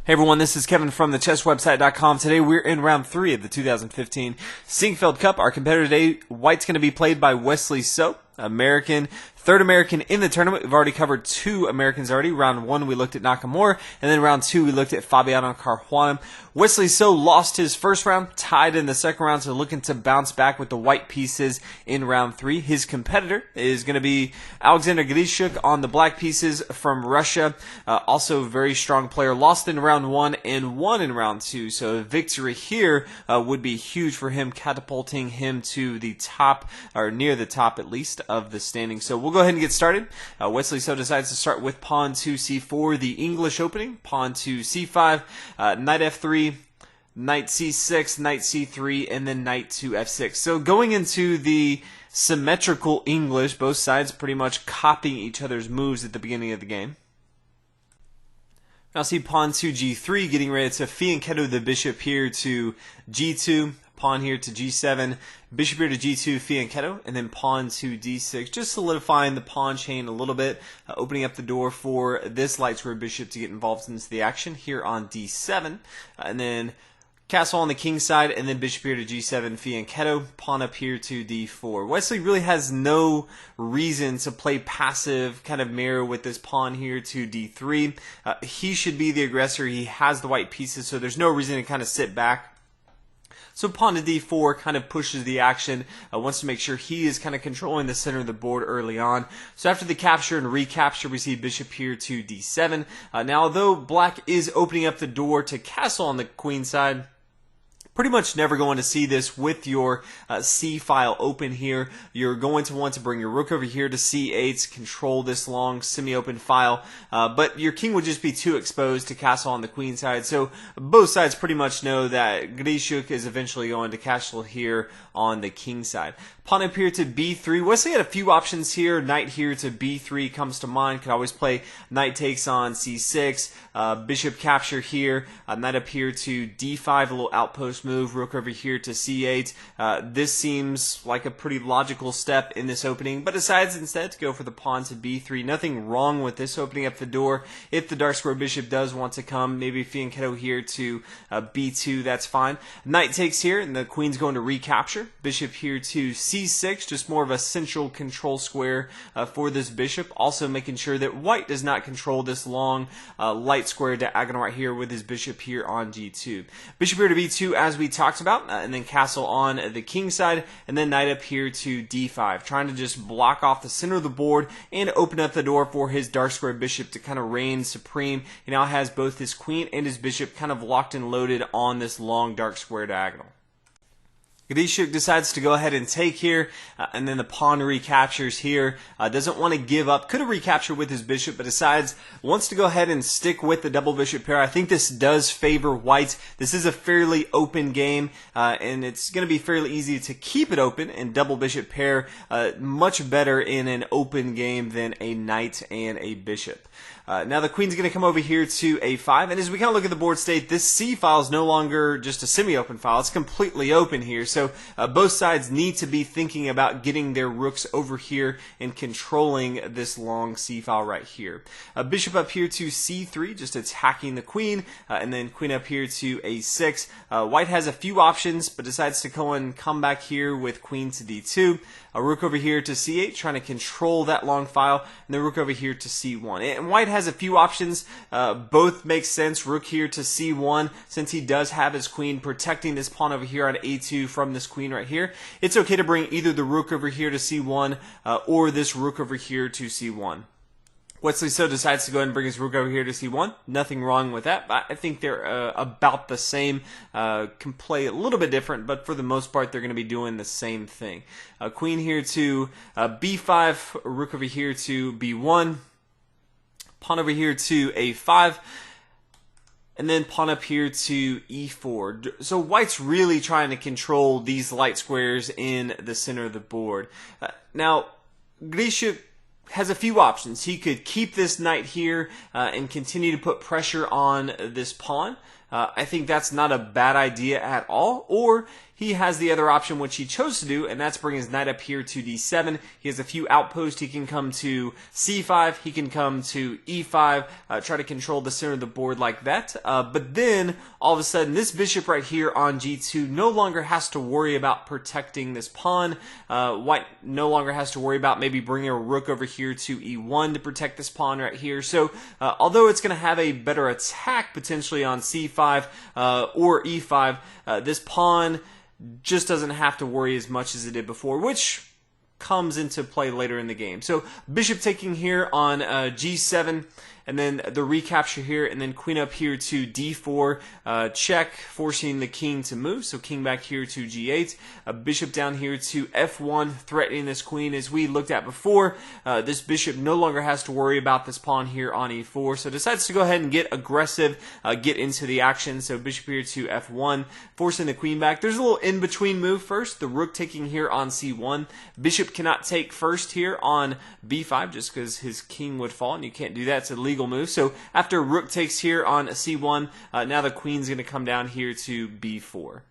Hey everyone, this is Kevin from thechesswebsite.com. Today we're in round 3 of the 2015 Sinquefield Cup. Our competitor today, White's going to be played by Wesley, American, third American in the tournament. We've already covered 2 Americans already. Round 1 we looked at Nakamura, and then round 2 we looked at Fabiano Caruana. Wesley lost his first round, tied in the second round, so looking to bounce back with the white pieces in round 3. His competitor is going to be Alexander Grischuk on the black pieces from Russia. Also a very strong player. Lost in round 1 and won in round 2, so a victory here would be huge for him, catapulting him to the top, or near the top at least, of the standing. So we'll go ahead and get started. Wesley decides to start with pawn to c4, the English opening. Pawn to c5, knight f3, knight c6, knight c3, and then knight to f6. So going into the symmetrical English, both sides pretty much copying each other's moves at the beginning of the game. Now see pawn to g3, getting ready to fianchetto the bishop here to g2, pawn here to g7, bishop here to g2, fianchetto, and then pawn to d6, just solidifying the pawn chain a little bit, opening up the door for this light square bishop to get involved into the action here on d7, and then castle on the king side, and then bishop here to g7, fianchetto, pawn up here to d4. Wesley really has no reason to play passive kind of mirror with this pawn here to d3. He should be the aggressor. He has the white pieces, so there's no reason to kind of sit back. So pawn to d4 kind of pushes the action, wants to make sure he is kind of controlling the center of the board early on. So after the capture and recapture, we see bishop here to d7. Now, although black is opening up the door to castle on the queen side, pretty much never going to see this with your C file open here. You're going to want to bring your rook over here to C8, control this long semi-open file, but your king would just be too exposed to castle on the queen side. So both sides pretty much know that Grischuk is eventually going to castle here on the king side. Pawn up here to b3. Wesley had a few options here. Knight here to b3 comes to mind. Could always play knight takes on c6, bishop capture here, knight up here to d5, a little outpost move, rook over here to c8. This seems like a pretty logical step in this opening, but decides instead to go for the pawn to b3. Nothing wrong with this opening up the door. If the dark square bishop does want to come, maybe fianchetto here to b2, that's fine. Knight takes here, and the queen's going to recapture. Bishop here to c6, just more of a central control square for this bishop. Also making sure that white does not control this long light square diagonal right here with his bishop here on g2. Bishop here to b2, as we talked about, and then castle on the king side, and then knight up here to d5, trying to just block off the center of the board and open up the door for his dark square bishop to kind of reign supreme. He now has both his queen and his bishop kind of locked and loaded on this long dark square diagonal. Grischuk decides to go ahead and take here, and then the pawn recaptures here. Doesn't want to give up. Could have recaptured with his bishop, but wants to go ahead and stick with the double bishop pair. I think this does favor white. This is a fairly open game, and it's going to be fairly easy to keep it open and double bishop pair. Much better in an open game than a knight and a bishop. Now the queen's going to come over here to a5, and as we kind of look at the board state, this c file is no longer just a semi-open file. It's completely open here, so both sides need to be thinking about getting their rooks over here and controlling this long c file right here. Bishop up here to c3, just attacking the queen, and then queen up here to a6. White has a few options, but decides to go and come back here with queen to d2. A rook over here to c8, trying to control that long file, and then rook over here to c1. And white has a few options. Both make sense. Rook here to c1, since he does have his queen, protecting this pawn over here on a2 from this queen right here. It's okay to bring either the rook over here to c1 or this rook over here to c1. Wesley decides to go ahead and bring his rook over here to c1. Nothing wrong with that. I think they're about the same. Can play a little bit different, but for the most part, they're going to be doing the same thing. Queen here to b5, rook over here to b1, pawn over here to a5, and then pawn up here to e4. So white's really trying to control these light squares in the center of the board. Now, Grischuk has a few options. He could keep this knight here and continue to put pressure on this pawn. I think that's not a bad idea at all. Or he has the other option, which he chose to do, and that's bring his knight up here to d7. He has a few outposts. He can come to c5. He can come to e5, try to control the center of the board like that. But then, all of a sudden, this bishop right here on g2 no longer has to worry about protecting this pawn. White no longer has to worry about maybe bringing a rook over here to e1 to protect this pawn right here. So, although it's going to have a better attack potentially on c5 or e5, this pawn just doesn't have to worry as much as it did before, which comes into play later in the game. So bishop taking here on g7, and then the recapture here, and then queen up here to d4, check, forcing the king to move. So king back here to g8, a bishop down here to f1, threatening this queen. As we looked at before, this bishop no longer has to worry about this pawn here on e4, so decides to go ahead and get aggressive, get into the action. So bishop here to f1, forcing the queen back. There's a little in-between move first, the rook taking here on c1. Bishop cannot take first here on b5 just because his king would fall, and you can't do that. It's a legal move. So after rook takes here on c1, now the queen's going to come down here to b4.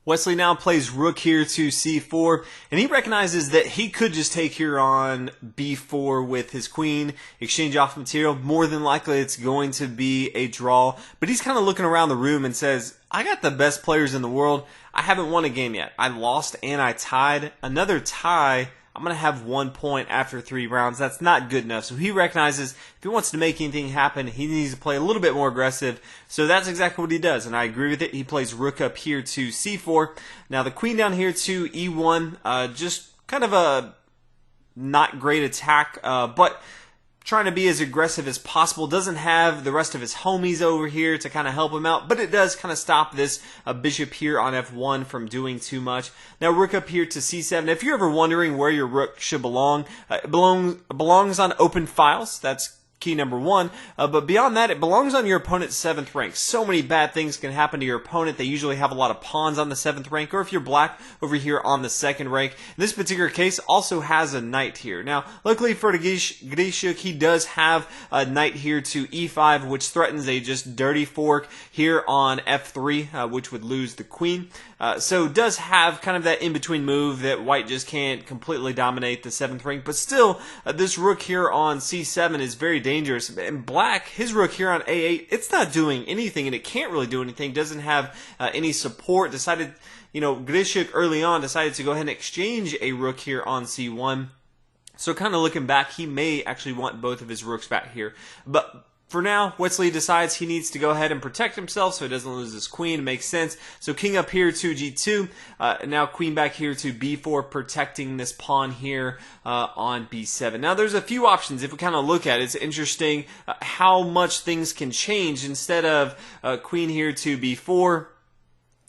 Wesley now plays rook here to c4, and he recognizes that he could just take here on b4 with his queen, exchange off material. More than likely it's going to be a draw, but he's kind of looking around the room and says, I got the best players in the world. I haven't won a game yet. I lost and I tied. Another tie, I'm going to have 1 point after 3 rounds. That's not good enough. So he recognizes if he wants to make anything happen, he needs to play a little bit more aggressive. So that's exactly what he does, and I agree with it. He plays rook up here to c4. Now the queen down here to e1, just kind of a not great attack, but trying to be as aggressive as possible. Doesn't have the rest of his homies over here to kind of help him out, but it does kind of stop this bishop here on f1 from doing too much. Now rook up here to c7. If you're ever wondering where your rook should belong, it belongs on open files. That's key number 1, but beyond that, it belongs on your opponent's 7th rank. So many bad things can happen to your opponent. They usually have a lot of pawns on the 7th rank, or if you're black, over here on the 2nd rank. In this particular case, also has a knight here. Now, luckily for Grischuk, he does have a knight here to e5, which threatens a just dirty fork here on f3, which would lose the queen. So does have kind of that in-between move that white just can't completely dominate the 7th rank, but still, this rook here on c7 is very dangerous. And black, his rook here on a8, it's not doing anything, and it can't really do anything, doesn't have any support. Decided, Grischuk early on decided to go ahead and exchange a rook here on c1. So kind of looking back, he may actually want both of his rooks back here. But for now, Wesley decides he needs to go ahead and protect himself so he doesn't lose his queen. It makes sense. So king up here to g2. Now queen back here to b4, protecting this pawn here on b7. Now there's a few options. If we kind of look at it, it's interesting how much things can change. Instead of queen here to b4,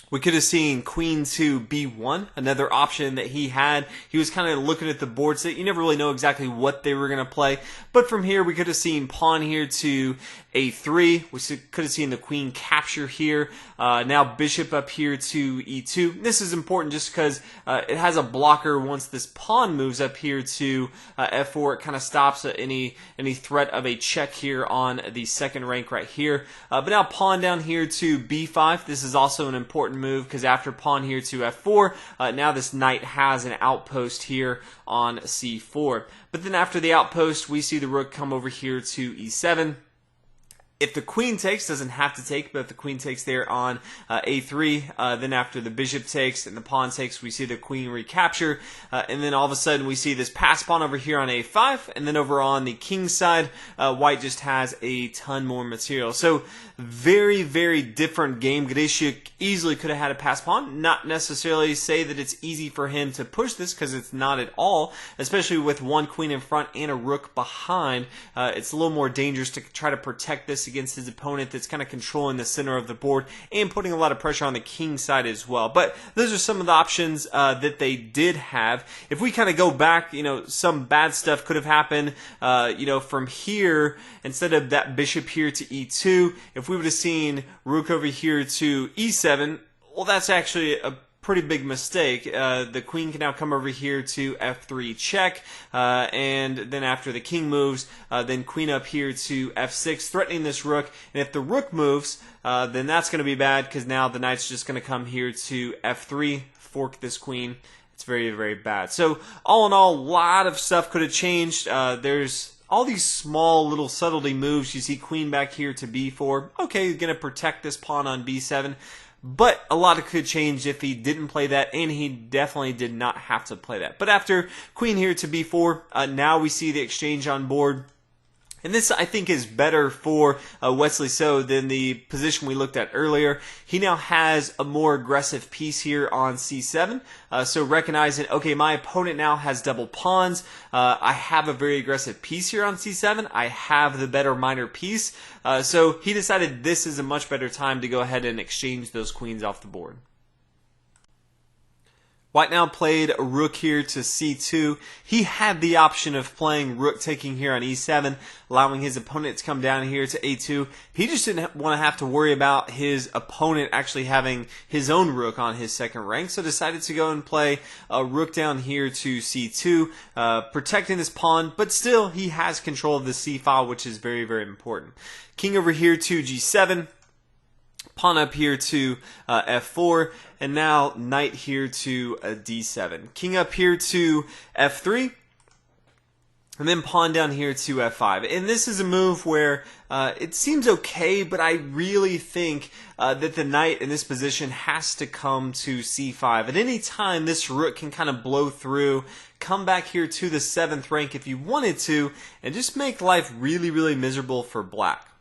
we could have seen queen to b1, another option that he had. He was kind of looking at the board, so you never really know exactly what they were going to play. But from here, we could have seen pawn here to a3. We could have seen the queen capture here. Now bishop up here to e2. This is important just because it has a blocker. Once this pawn moves up here to f4, it kind of stops any threat of a check here on the 2nd rank right here. But now pawn down here to b5. This is also an important move because after pawn here to f4, now this knight has an outpost here on c4. But then after the outpost, we see the rook come over here to e7. If the queen takes, doesn't have to take, but if the queen takes there on a3, then after the bishop takes and the pawn takes, we see the queen recapture, and then all of a sudden we see this pass pawn over here on a5, and then over on the king side, white just has a ton more material. So very, very different game. Grischuk easily could have had a pass pawn. Not necessarily say that it's easy for him to push this, because it's not at all, especially with one queen in front and a rook behind. It's a little more dangerous to try to protect this against his opponent that's kind of controlling the center of the board and putting a lot of pressure on the king side as well. But those are some of the options that they did have. If we kind of go back, some bad stuff could have happened, from here. Instead of that bishop here to e2, if we would have seen rook over here to e7, well, that's actually a pretty big mistake. The queen can now come over here to f3 check, and then after the king moves, then queen up here to f6, threatening this rook. And if the rook moves, then that's going to be bad, because now the knight's just going to come here to f3, fork this queen. It's very, very bad. So all in all, a lot of stuff could have changed. There's all these small little subtlety moves. You see queen back here to b4. Okay, you're going to protect this pawn on b7. But a lot could change if he didn't play that, and he definitely did not have to play that. But after queen here to b4, now we see the exchange on board. And this, I think, is better for Wesley So than the position we looked at earlier. He now has a more aggressive piece here on c7. So recognizing, okay, my opponent now has double pawns. I have a very aggressive piece here on c7. I have the better minor piece. So he decided this is a much better time to go ahead and exchange those queens off the board. White now played a rook here to c2. He had the option of playing rook taking here on e7, allowing his opponent to come down here to a2. He just didn't want to have to worry about his opponent actually having his own rook on his second rank, so decided to go and play a rook down here to c2, protecting this pawn, but still he has control of the c file, which is very, very important. King over here to g7. Pawn up here to f4, and now knight here to d7. King up here to f3, and then pawn down here to f5. And this is a move where it seems okay, but I really think that the knight in this position has to come to c5. At any time, this rook can kind of blow through, come back here to the 7th rank if you wanted to, and just make life really, really miserable for black.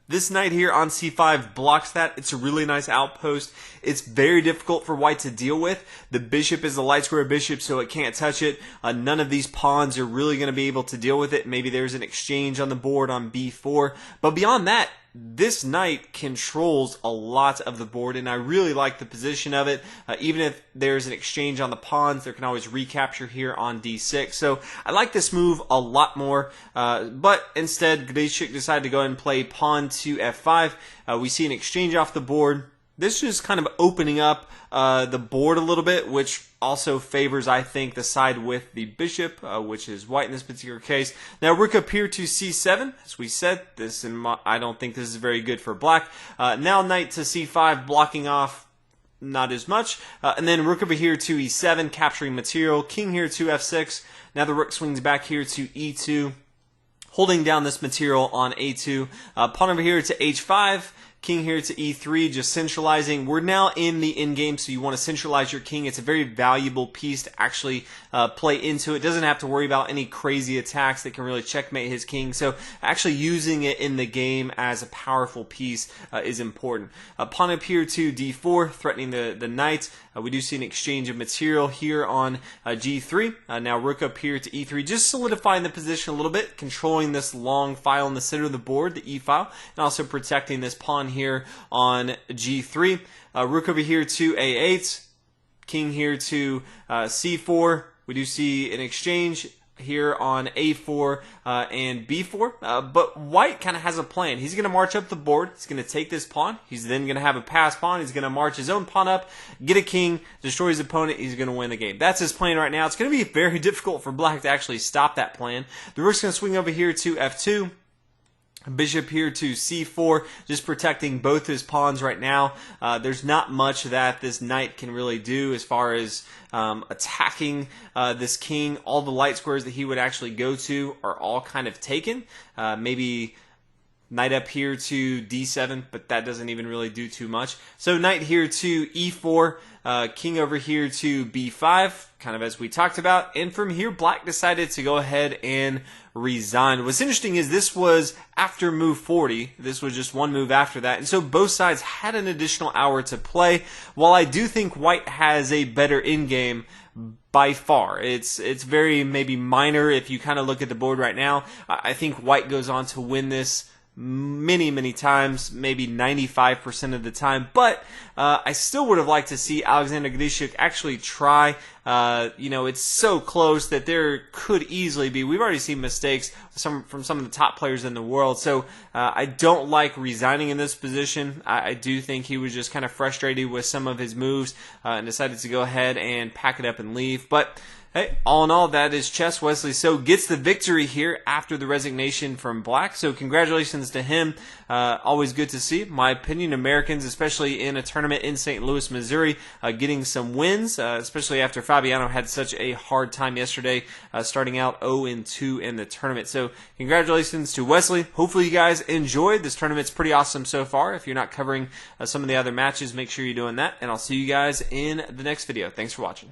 This knight here on c5 blocks that. It's a really nice outpost. It's very difficult for white to deal with. The bishop is a light square bishop, so it can't touch it. None of these pawns are really going to be able to deal with it. Maybe there's an exchange on the board on b4. But beyond that, this knight controls a lot of the board, and I really like the position of it. Even if there's an exchange on the pawns, there can always recapture here on d6. So I like this move a lot more, but instead Grischuk decided to go ahead and play pawn to f5. We see an exchange off the board. This is kind of opening up the board a little bit, which also favors, I think, the side with the bishop, which is white in this particular case. Now, rook up here to c7. As we said, I don't think this is very good for black. Now, knight to c5, blocking off not as much. And then rook over here to e7, capturing material. King here to f6. Now the rook swings back here to e2, holding down this material on a2. Pawn over here to h5. King here to e3, just centralizing. We're now in the endgame, so you want to centralize your king. It's a very valuable piece to actually play into. It doesn't have to worry about any crazy attacks that can really checkmate his king. So actually using it in the game as a powerful piece is important. Pawn up here to d4, threatening the knight. We do see an exchange of material here on g3. Now rook up here to e3, just solidifying the position a little bit, controlling this long file in the center of the board, the e file, and also protecting this pawn here on g3. Rook over here to a8. King here to c4. We do see an exchange here on a4 and b4, but white kind of has a plan. He's going to march up the board. He's going to take this pawn. He's then going to have a pass pawn. He's going to march his own pawn up, get a king, destroy his opponent. He's going to win the game. That's his plan right now. It's going to be very difficult for black to actually stop that plan. The rook's going to swing over here to f2. Bishop here to c4, just protecting both his pawns right now. There's not much that this knight can really do as far as attacking this king. All the light squares that he would actually go to are all kind of taken. Maybe knight up here to d7, but that doesn't even really do too much. So knight here to e4, king over here to b5, kind of as we talked about. And from here, black decided to go ahead and resign. What's interesting is this was after move 40. This was just one move after that. And so both sides had an additional hour to play. While I do think white has a better endgame by far, it's very maybe minor if you kind of look at the board right now. I think white goes on to win this many times, maybe 95% of the time, but I still would have liked to see Alexander Grischuk actually try. It's so close that there could easily be. We've already seen mistakes from some of the top players in the world, so I don't like resigning in this position. I do think he was just kind of frustrated with some of his moves and decided to go ahead and pack it up and leave. But hey, all in all, that is chess. Wesley So gets the victory here after the resignation from Black. So congratulations to him. Always good to see. My opinion, Americans, especially in a tournament in St. Louis, Missouri, getting some wins, especially after Fabiano had such a hard time yesterday, starting out 0-2 in the tournament. So congratulations to Wesley. Hopefully you guys enjoyed. This tournament's pretty awesome so far. If you're not covering some of the other matches, make sure you're doing that. And I'll see you guys in the next video. Thanks for watching.